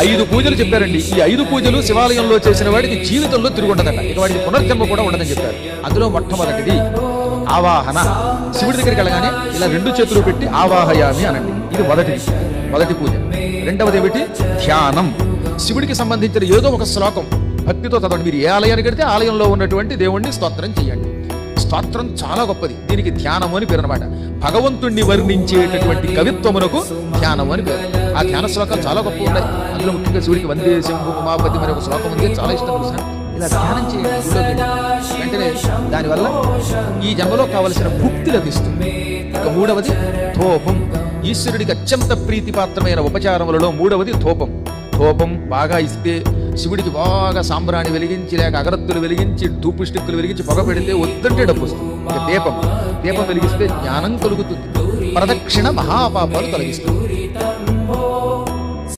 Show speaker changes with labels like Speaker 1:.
Speaker 1: 5 పూజలు చెప్పారండి. ఈ 5 పూజలు శివాలయంలో చేసిన వాడికి జీవితంలో తిరుగుండదట, ఇక వాడికి పునర్జన్మ కూడా ఉండదని చెప్పారు. అందులో మొట్టమొదటిది ఆవాహన. శివుడి దగ్గరికి వెళ్ళగానే ఇలా 2 చేతులు పెట్టి ఆవాహయామి అనండి. ఇది మొదటి పూజ. రెండవది ఏమిటి? ధ్యానం. శివుడికి సంబంధించిన ఏదో ఒక శ్లోకం భక్తితో చదవండి. మీరు ఏ ఆలయానికి వెడితే ఆలయంలో ఉన్నటువంటి దేవుణ్ణి స్తోత్రం చేయండి. స్తోత్రం చాలా గొప్పది. దీనికి ధ్యానము అని పేరు అనమాట. భగవంతుణ్ణి వర్ణించేటటువంటి కవిత్వమునకు ధ్యానము అని పేరు. ఆ ధ్యాన శ్లోకాలు చాలా గొప్ప ఉన్నాయి. అందులో ముఖ్యంగా శివుడికి వందే శంభు ఉమాపతి మరి ఒక శ్లోకం ఉంది, చాలా ఇష్టం చూసిన. ఇలా ధ్యానం చేయండి. వెంటనే దానివల్ల ఈ జన్మలో కావలసిన ముక్తి లభిస్తుంది. ఇక మూడవది ధూపం. ఈశ్వరుడికి అత్యంత ప్రీతిపాత్రమైన ఉపచారములలో మూడవది ధూపం. ధూపం బాగా ఇస్తే, శివుడికి బాగా సాంబ్రాణి వెలిగించి లేక అగరత్తులు వెలిగించి ధూపు స్టిక్కులు వెలిగించి పొగ పెడితే వద్దంటే డబ్బు వస్తుంది. ఇక దీపం వెలిగిస్తే జ్ఞానం కలుగుతుంది. ప్రదక్షిణ మహాపాపాలు తొలగిస్తుంది.